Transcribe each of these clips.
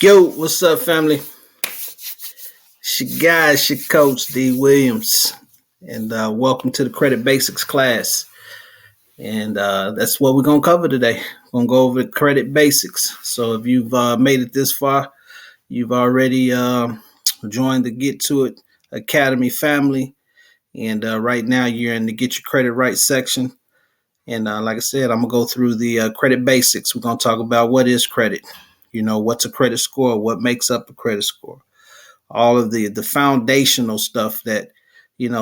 Yo, what's up, family? It's your guy, it's your coach, D. Williams, and welcome to the Credit Basics class. And that's what we're going to cover today. We're going to go over the credit basics. So if you've made it this far, you've already joined the Get To It Academy family. And right now, you're in the Get Your Credit Right section. And like I said, I'm going to go through the credit basics. We're going to talk about what is credit. You know, what's a credit score? What makes up a credit score? All of the foundational stuff that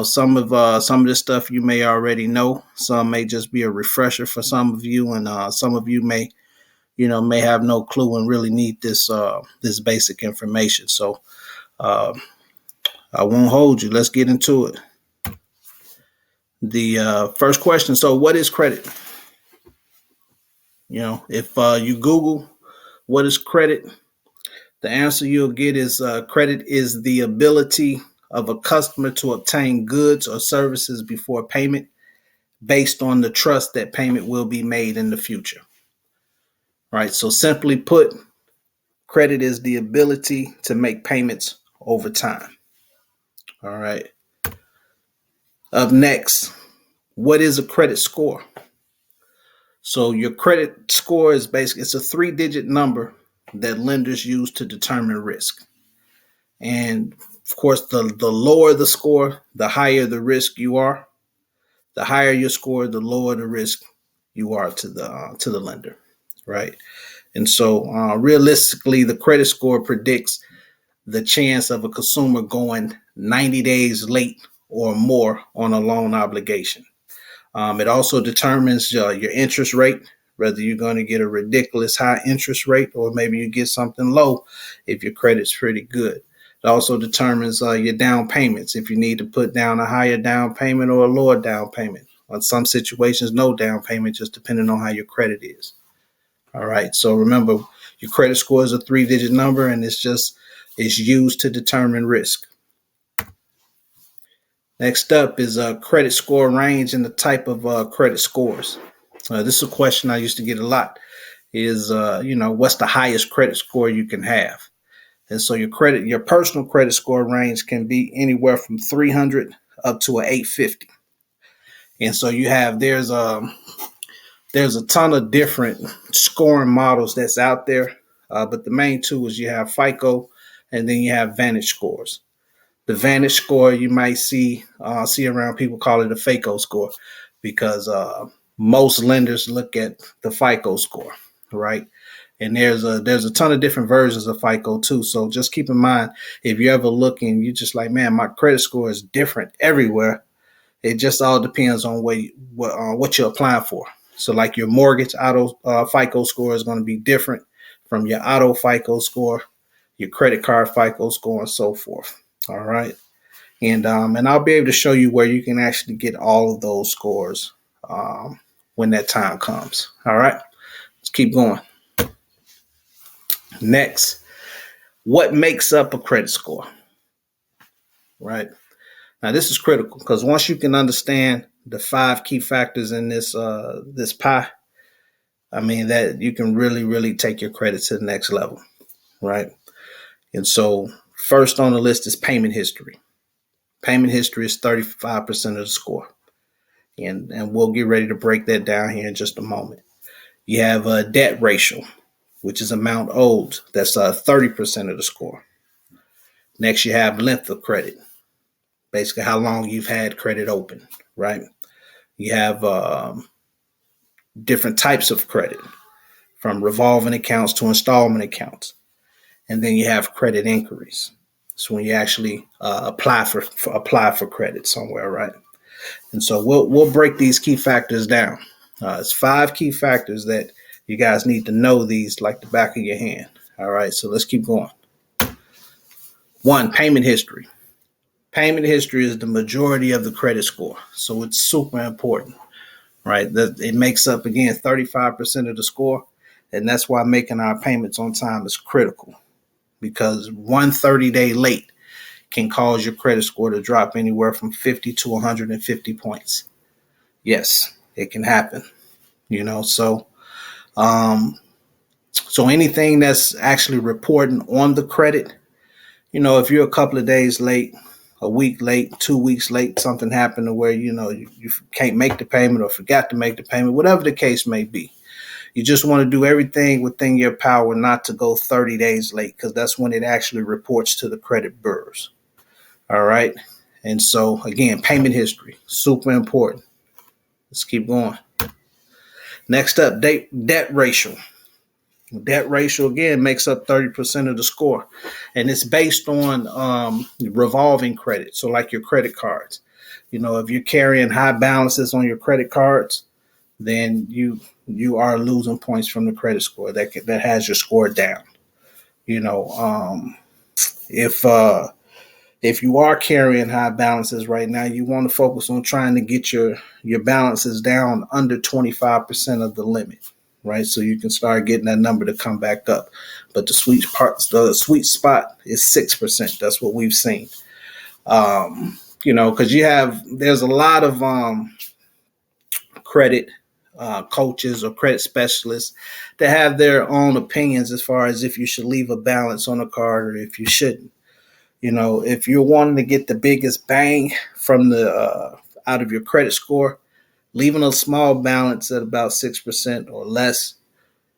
some of this stuff you may already know. Some may just be a refresher for some of you, and some of you may have no clue and really need this basic information. So I won't hold you. Let's get into it. The first question. So what is credit? If you Google what is credit, the answer you'll get is credit is the ability of a customer to obtain goods or services before payment based on the trust that payment will be made in the future. Right. So simply put, credit is the ability to make payments over time. All right. Up next, what is a credit score? So your credit score is basically, it's a 3-digit number that lenders use to determine risk. And of course, the lower the score, the higher the risk you are. The higher your score, the lower the risk you are to the lender, right? And so realistically, the credit score predicts the chance of a consumer going 90 days late or more on a loan obligation. It also determines your interest rate, whether you're going to get a ridiculous high interest rate or maybe you get something low if your credit's pretty good. It also determines your down payments, if you need to put down a higher down payment or a lower down payment. In some situations, no down payment, just depending on how your credit is. All right. So remember, your credit score is a 3-digit number, and it's used to determine risk. Next up is a credit score range and the type of credit scores. This is a question I used to get a lot. Is what's the highest credit score you can have? And so your personal credit score range can be anywhere from 300 up to an 850. And so there's a ton of different scoring models that's out there. But the main two is you have FICO and then you have Vantage scores. The Vantage score you might see around, people call it a FICO score because most lenders look at the FICO score, right? And there's a ton of different versions of FICO too. So just keep in mind, if you're ever looking, you're just like, man, my credit score is different everywhere. It just all depends on what you're applying for. So like your mortgage auto FICO score is going to be different from your auto FICO score, your credit card FICO score, and so forth. All right. And I'll be able to show you where you can actually get all of those scores when that time comes. All right. Let's keep going. Next, what makes up a credit score? Right. Now, this is critical because once you can understand the 5 key factors in this pie, I mean, that you can really, really take your credit to the next level. Right. And so first on the list is payment history. Payment history is 35% of the score. And we'll get ready to break that down here in just a moment. You have a debt ratio, which is amount owed. That's 30% of the score. Next, you have length of credit, basically how long you've had credit open, right? You have different types of credit, from revolving accounts to installment accounts. And then you have credit inquiries. So when you actually apply for credit somewhere, right? And so we'll break these key factors down. It's 5 key factors that you guys need to know these like the back of your hand. All right, so let's keep going. 1, payment history. Payment history is the majority of the credit score, so it's super important, right? That it makes up, again, 35% of the score, and that's why making our payments on time is critical, because 1 30-day late can cause your credit score to drop anywhere from 50 to 150 points. Yes, it can happen, so So anything that's actually reporting on the credit, if you're a couple of days late, a week late, 2 weeks late, something happened to where, you can't make the payment or forgot to make the payment, whatever the case may be. You just want to do everything within your power not to go 30 days late, because that's when it actually reports to the credit bureaus. All right. And so, again, payment history, super important. Let's keep going. Next up, debt ratio. Debt ratio, again, makes up 30% of the score. And it's based on revolving credit. So like your credit cards. If you're carrying high balances on your credit cards, then you are losing points from the credit score. That has your score down. If you are carrying high balances right now, you want to focus on trying to get your balances down under 25% of the limit, right? So you can start getting that number to come back up. But the sweet spot is 6%. That's what we've seen. Because there's a lot of credit coaches or credit specialists that have their own opinions as far as if you should leave a balance on a card or if you shouldn't. If you're wanting to get the biggest bang from the out of your credit score, leaving a small balance at about 6% or less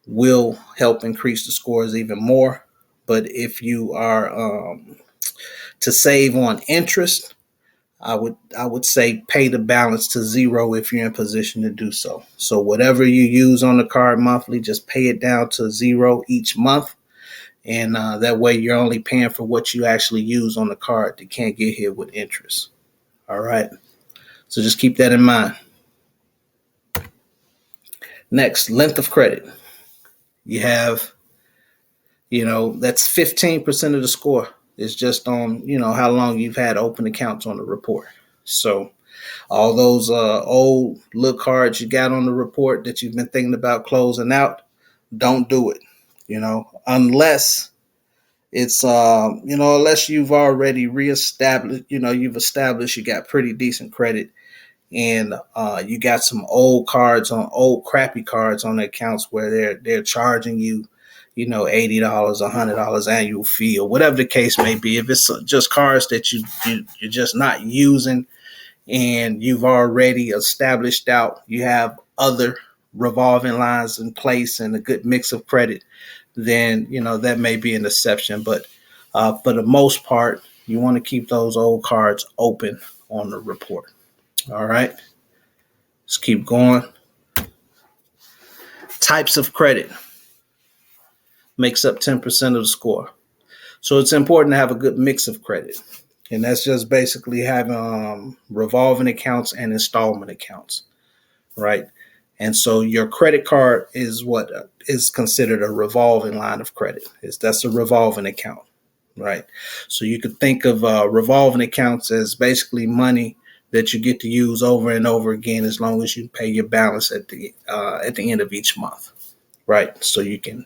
will help increase the scores even more. But if you are to save on interest, I would say pay the balance to zero if you're in position to do so. So whatever you use on the card monthly, just pay it down to zero each month. And that way you're only paying for what you actually use on the card that can't get hit with interest. All right. So just keep that in mind. Next, length of credit. You have, that's 15% of the score. It's just on, how long you've had open accounts on the report. So all those old look cards you got on the report that you've been thinking about closing out, don't do it, unless it's, unless you've already reestablished, you've established you got pretty decent credit and you got some old crappy cards on the accounts where they're charging you, $80, $100 annual fee or whatever the case may be. If it's just cards that you're just not using and you've already established out, you have other revolving lines in place and a good mix of credit, then, that may be an exception. But for the most part, you want to keep those old cards open on the report. All right. Let's keep going. Types of credit makes up 10% of the score. So it's important to have a good mix of credit. And that's just basically having revolving accounts and installment accounts, right? And so your credit card is what is considered a revolving line of credit. That's a revolving account, right? So you could think of revolving accounts as basically money that you get to use over and over again as long as you pay your balance at the end of each month, right? So you can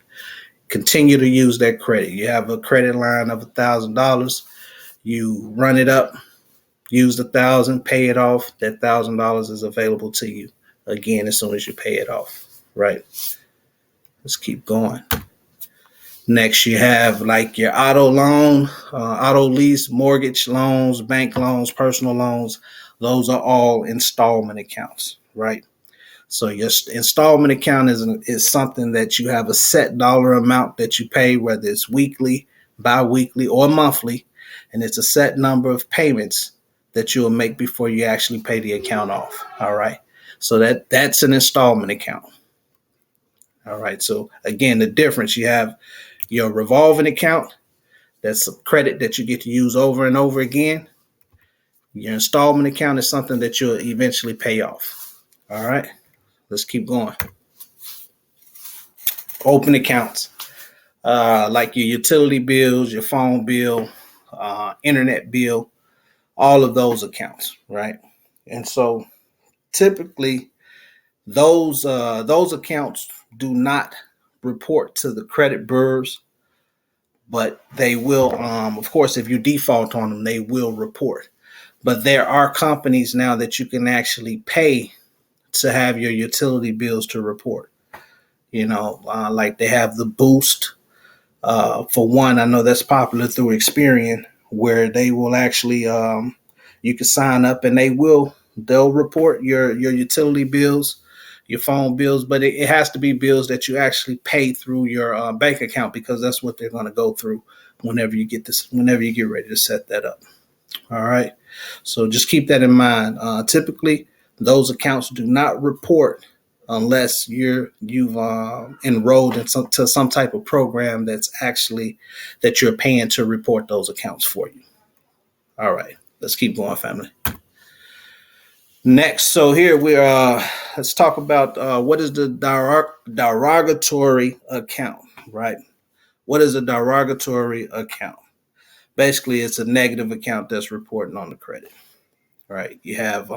continue to use that credit. You have a credit line of $1,000. You run it up, use the $1,000, pay it off. That $1,000 is available to you again as soon as you pay it off, right? Let's keep going. Next, you have like your auto loan, auto lease, mortgage loans, bank loans, personal loans. Those are all installment accounts, right? So your installment account is something that you have a set dollar amount that you pay, whether it's weekly, bi-weekly, or monthly, and it's a set number of payments that you'll make before you actually pay the account off. All right. So that's an installment account. All right. So again, the difference, you have your revolving account. That's a credit that you get to use over and over again. Your installment account is something that you'll eventually pay off. All right. Let's keep going. Open accounts, like your utility bills, your phone bill, internet bill, all of those accounts, right? And so typically those accounts do not report to the credit bureaus, but they will, of course, if you default on them, they will report. But there are companies now that you can actually pay to have your utility bills to report. Like they have the boost. For one, I know that's popular through Experian, where they will actually you can sign up and they'll report your utility bills, your phone bills, but it has to be bills that you actually pay through your bank account, because that's what they're going to go through whenever you get ready to set that up. All right, so just keep that in mind. Typically, those accounts do not report unless you've enrolled in some type of program that you're paying to report those accounts for you. All right, let's keep going, family. Next, so here let's talk about what is the derogatory account, right? What is a derogatory account? Basically, it's a negative account that's reporting on the credit, right? You have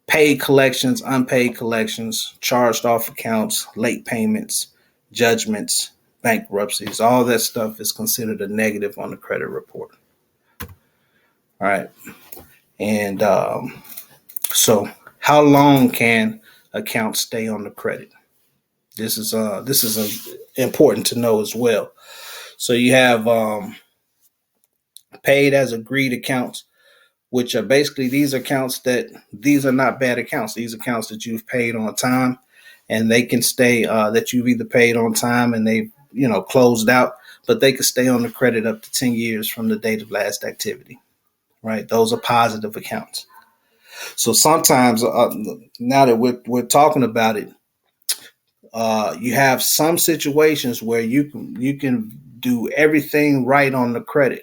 paid collections, unpaid collections, charged off accounts, late payments, judgments, bankruptcies. All that stuff is considered a negative on the credit report. All right. And so how long can accounts stay on the credit? This is important to know as well. So you have paid as agreed accounts, which are basically these are not bad accounts. These accounts that you've paid on time, and they can stay that you've either paid on time and they've closed out, but they can stay on the credit up to 10 years from the date of last activity, right? Those are positive accounts. So sometimes now that we're talking about it, you have some situations where you can do everything right on the credit,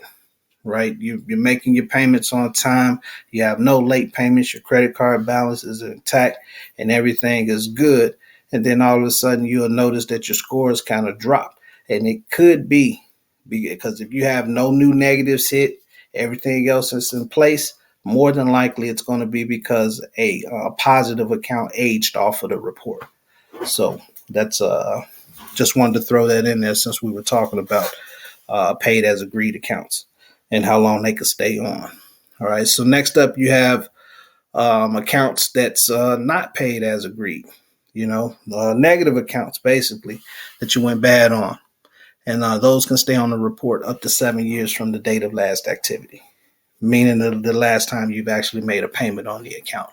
right? You're making your payments on time. You have no late payments. Your credit card balance is intact and everything is good. And then all of a sudden you'll notice that your scores kind of drop. And it could be because if you have no new negatives hit, everything else is in place, more than likely it's going to be because a positive account aged off of the report. So that's just wanted to throw that in there since we were talking about paid as agreed accounts and how long they could stay on. All right. So next up, you have accounts that's not paid as agreed. Negative accounts basically that you went bad on, and those can stay on the report up to 7 years from the date of last activity, meaning the last time you've actually made a payment on the account.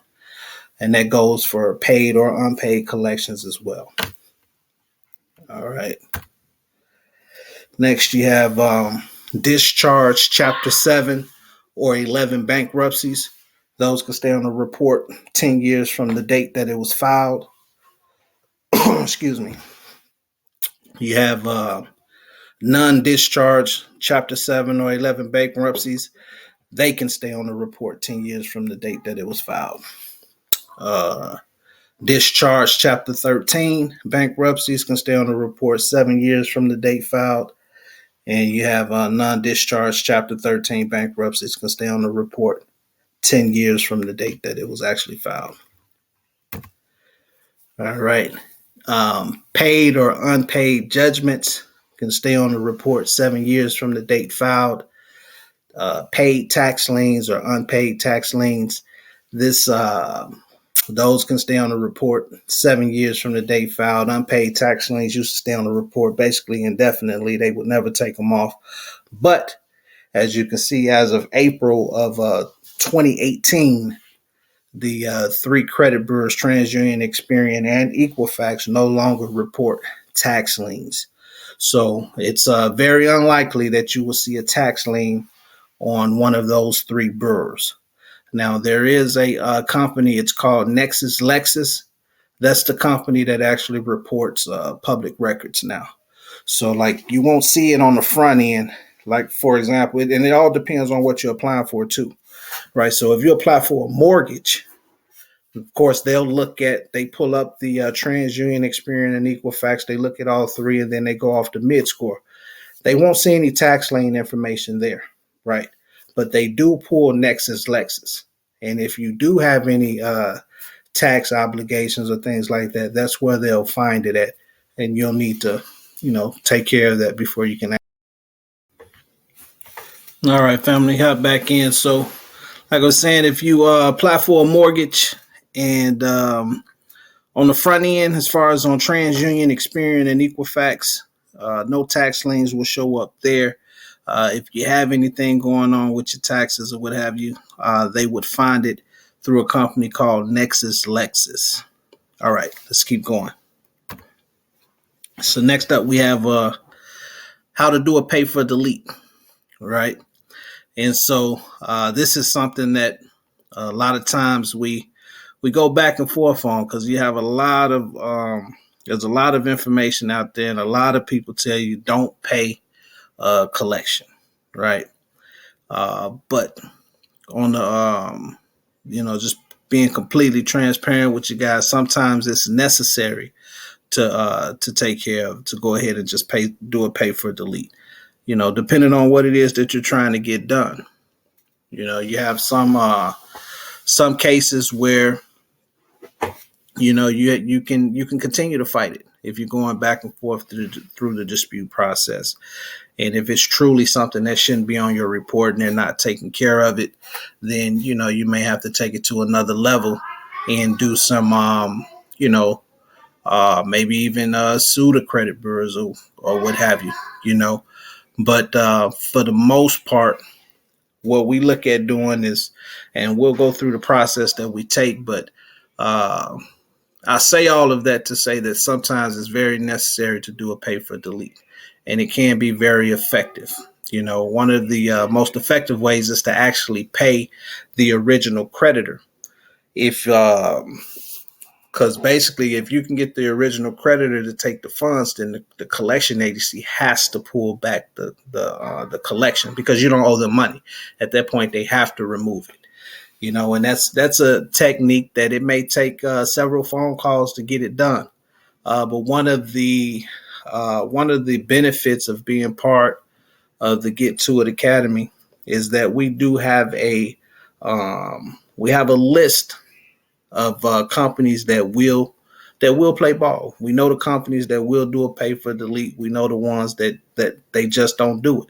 And that goes for paid or unpaid collections as well. All right. Next, you have discharge Chapter 7 or 11 bankruptcies. Those can stay on the report 10 years from the date that it was filed. Excuse me. You have non-discharge Chapter 7 or 11 bankruptcies. They can stay on the report 10 years from the date that it was filed. Discharge Chapter 13 bankruptcies can stay on the report 7 years from the date filed. And you have non-discharge Chapter 13 bankruptcies can stay on the report 10 years from the date that it was actually filed. All right. Paid or unpaid judgments can stay on the report 7 years from the date filed. Paid tax liens or unpaid tax liens, those can stay on the report 7 years from the date filed. Unpaid tax liens used to stay on the report basically indefinitely. They would never take them off. But as you can see, as of April of 2018, the three credit bureaus, TransUnion, Experian, and Equifax, no longer report tax liens. So it's very unlikely that you will see a tax lien on one of those three bureaus. Now, there is a company, it's called Nexus Lexis. That's the company that actually reports public records now. So, like, you won't see it on the front end. Like, for example, and it all depends on what you're applying for, too, right? So, if you apply for a mortgage, of course, they pull up the TransUnion, Experian, and Equifax. They look at all three, and then they go off the mid-score. They won't see any tax lien information there, right? But they do pull Nexus Lexis. And if you do have any tax obligations or things like that, that's where they'll find it at. And you'll need to, take care of that before you can. All right, family, hop back in. So, like I was saying, if you apply for a mortgage and On the front end, as far as on TransUnion, Experian, and Equifax, no tax liens will show up there. If you have anything going on with your taxes or what have you, they would find it through a company called Nexus Lexis. All right, let's keep going. So next up, we have how to do a pay for delete, right? And so this is something that a lot of times we go back and forth on, because you have a lot of there's a lot of information out there, and a lot of people tell you don't pay collection, right? But on the just being completely transparent with you guys, sometimes it's necessary to take care of, to go ahead and just do a pay for delete. Depending on what it is that you're trying to get done. You have some cases where you can continue to fight it if you're going back and forth through the dispute process. And if it's truly something that shouldn't be on your report and they're not taking care of it, then you may have to take it to another level and do some maybe even sue the credit bureaus or what have you. But for the most part, what we look at doing is, and we'll go through the process that we take, but I say all of that to say that sometimes it's very necessary to do a pay for delete, and it can be very effective. One of the most effective ways is to actually pay the original creditor. Because basically, if you can get the original creditor to take the funds, then the collection agency has to pull back the collection, because you don't owe them money. At that point, they have to remove it. And that's a technique that it may take several phone calls to get it done. But one of the benefits of being part of the Get To It Academy is that we do have a list of companies that will play ball. We know the companies that will do a pay for delete. We know the ones that they just don't do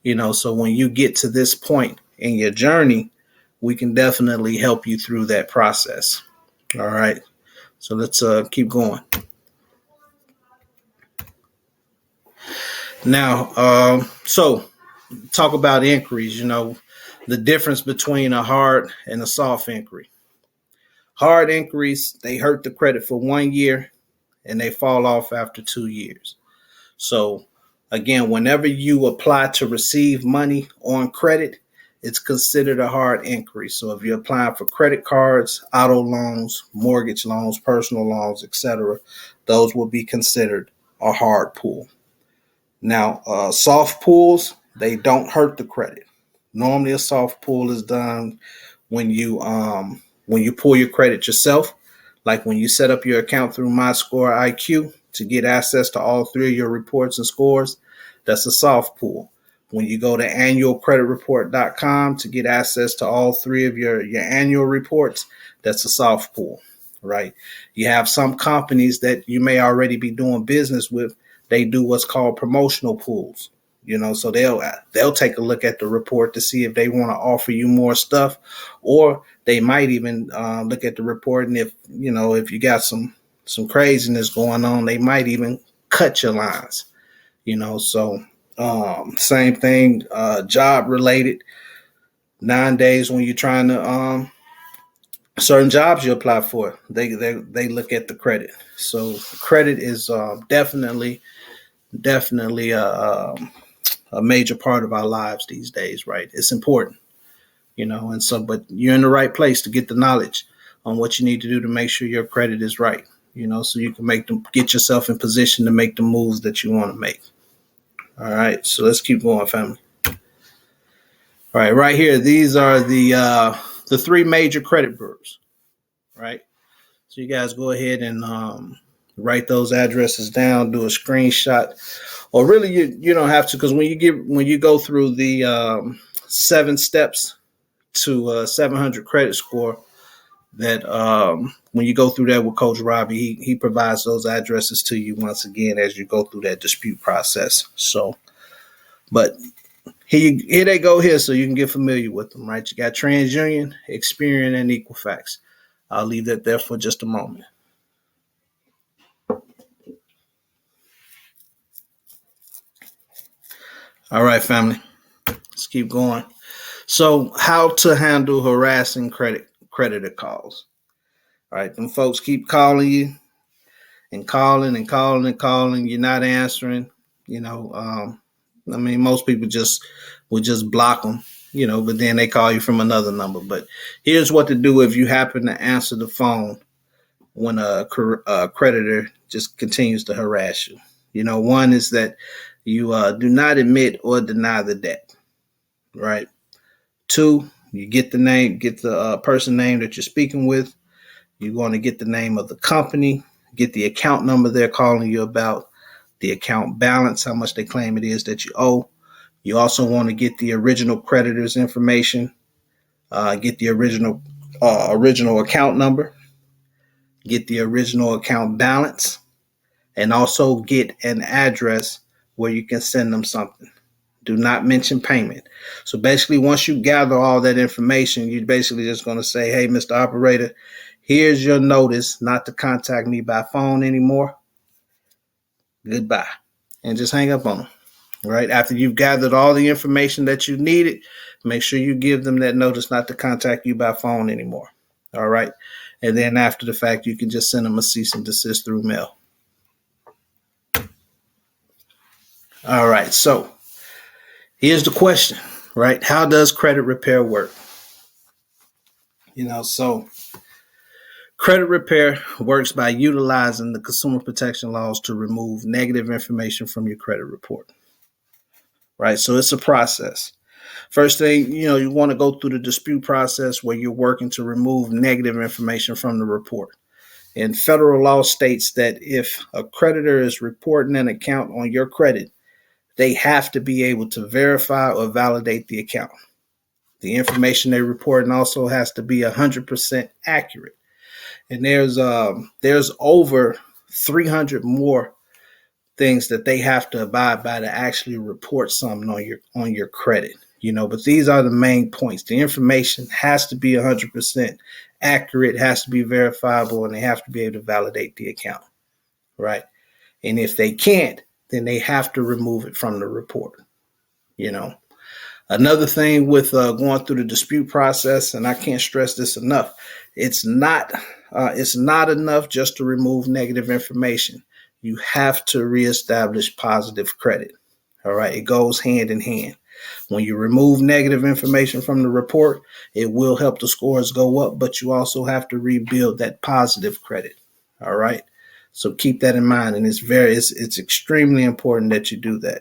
it. So when you get to this point in your journey, we can definitely help you through that process. All right. So let's keep going. Now, so talk about inquiries, the difference between a hard and a soft inquiry. Hard inquiries, they hurt the credit for 1 year and they fall off after 2 years. So again, whenever you apply to receive money on credit, it's considered a hard inquiry. So if you're applying for credit cards, auto loans, mortgage loans, personal loans, etc., those will be considered a hard pull. Now, soft pulls, they don't hurt the credit. Normally, a soft pull is done when you pull your credit yourself, like when you set up your account through MyScore IQ to get access to all 3 of your reports and scores. That's a soft pull. When you go to annualcreditreport.com to get access to all 3 of your annual reports, that's a soft pull, right? You have some companies that you may already be doing business with. They do what's called promotional pulls, so they'll take a look at the report to see if they want to offer you more stuff, or they might even look at the report, and if you got some craziness going on, they might even cut your lines, so same thing, job related. 9 days when you're trying to certain jobs you apply for, they look at the credit. So credit is definitely a major part of our lives these days, right? It's important, and so, but you're in the right place to get the knowledge on what you need to do to make sure your credit is right, so you can get yourself in position to make the moves that you want to make. All right, so let's keep going, family. All right here, these are the 3 major credit bureaus, right? So you guys go ahead and write those addresses down, do a screenshot, or really you don't have to, because when you go through the 7 steps to a 700 credit score, that when you go through that with Coach Robbie, he provides those addresses to you once again as you go through that dispute process. So, but here they go here, so you can get familiar with them, right? You got TransUnion, Experian, and Equifax. I'll leave that there for just a moment. All right, family. Let's keep going. So, how to handle harassing creditor calls? All right, them folks keep calling you and calling and calling and calling. You're not answering. You know, I mean, most people would just block them. You know, but then they call you from another number. But here's what to do if you happen to answer the phone when a creditor just continues to harass you. You know, one is that you do not admit or deny the debt. Right. Two, you get the person name that you're speaking with. You're going to get the name of the company, get the account number they're calling you about, the account balance, how much they claim it is that you owe. You also want to get the original creditor's information, get the original account number, get the original account balance, and also get an address where you can send them something. Do not mention payment. So basically, once you gather all that information, you're basically just going to say, hey, Mr. Operator, here's your notice not to contact me by phone anymore. Goodbye. And just hang up on them. Right. After you've gathered all the information that you needed, make sure you give them that notice not to contact you by phone anymore. All right. And then after the fact, you can just send them a cease and desist through mail. All right. So here's the question, right? How does credit repair work? You know, so credit repair works by utilizing the consumer protection laws to remove negative information from your credit report. Right. So it's a process. First thing, you want to go through the dispute process where you're working to remove negative information from the report. And federal law states that if a creditor is reporting an account on your credit, they have to be able to verify or validate the account. The information they're reporting also has to be 100% accurate. And there's over 300 more things that they have to abide by to actually report something on your credit. But these are the main points. The information has to be 100% accurate, has to be verifiable, and they have to be able to validate the account, right? And if they can't, then they have to remove it from the report. Another thing with going through the dispute process, and I can't stress this enough, it's not enough just to remove negative information. You have to reestablish positive credit. All right, it goes hand in hand. When you remove negative information from the report, it will help the scores go up, but you also have to rebuild that positive credit. All right. So keep that in mind. And it's extremely important that you do that.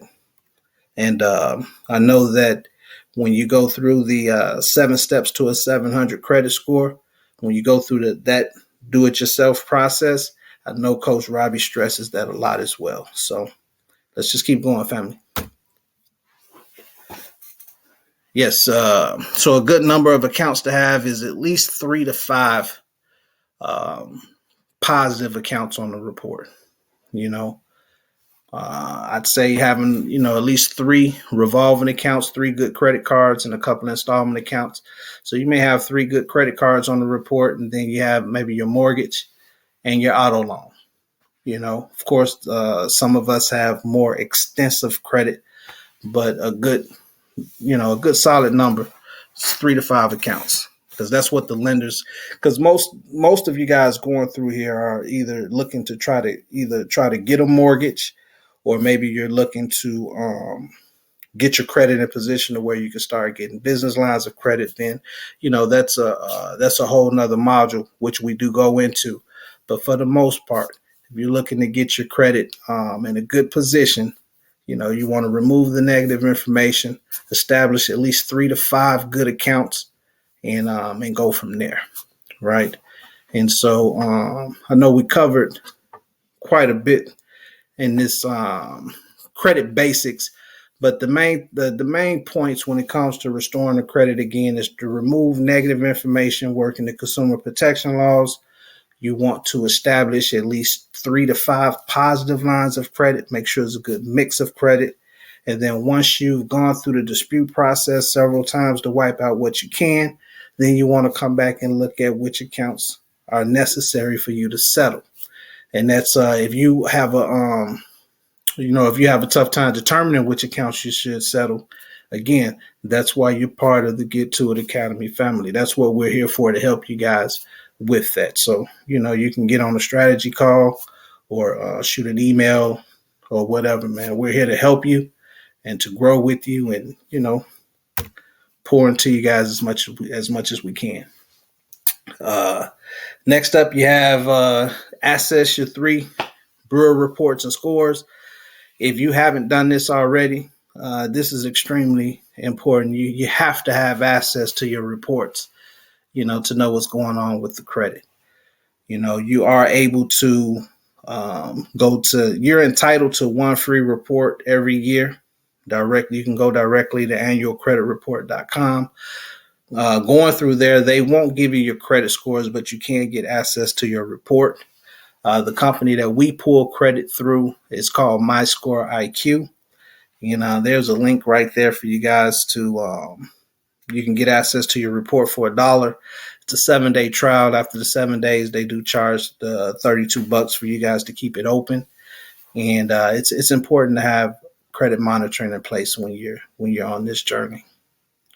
And I know that when you go through the 7 steps to a 700 credit score, when you go through that do-it-yourself process, I know Coach Robbie stresses that a lot as well. So let's just keep going, family. Yes. So a good number of accounts to have is at least 3 to 5 positive accounts on the report. I'd say having, at least 3 revolving accounts, 3 good credit cards, and a couple installment accounts. So you may have 3 good credit cards on the report, and then you have maybe your mortgage and your auto loan. Of course, some of us have more extensive credit, but a good solid number, 3 to 5 accounts, because that's what the lenders, because most of you guys going through here are either looking to try to get a mortgage, or maybe you're looking to get your credit in a position to where you can start getting business lines of credit. Then, that's a whole nother module, which we do go into. But for the most part, if you're looking to get your credit in a good position, you want to remove the negative information, establish at least 3 to 5 good accounts, and go from there, right? And so I know we covered quite a bit in this credit basics, but the main points when it comes to restoring the credit again is to remove negative information, work in the consumer protection laws. You want to establish at least 3 to 5 positive lines of credit. Make sure it's a good mix of credit. And then once you've gone through the dispute process several times to wipe out what you can, then you want to come back and look at which accounts are necessary for you to settle. And that's if you have If you have a tough time determining which accounts you should settle, again, that's why you're part of the Get to It Academy family. That's what we're here for, to help you guys with that. So, you can get on a strategy call or shoot an email or whatever, man. We're here to help you and to grow with you and, pour into you guys as much as we can. Next up, you have access your 3 brewer reports and scores. If you haven't done this already, this is extremely important. You have to have access to your reports, to know what's going on with the credit. You are able to you're entitled to 1 free report every year directly. You can go directly to annualcreditreport.com. Going through there, they won't give you your credit scores, but you can get access to your report. The company that we pull credit through is called MyScore IQ. There's a link right there for you guys to, you can get access to your report for $1. It's a 7-day trial. After the 7 days, they do charge the $32 for you guys to keep it open. And it's important to have credit monitoring in place when you're on this journey.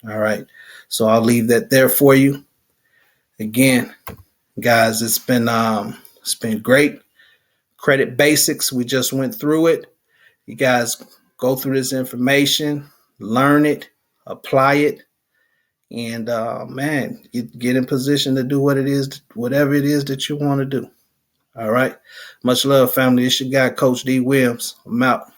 All right. So I'll leave that there for you. Again, guys, it's been great. Credit basics. We just went through it. You guys go through this information, learn it, apply it, and get in position to do whatever it is that you want to do. All right. Much love, family. It's your guy, Coach D. Williams. I'm out.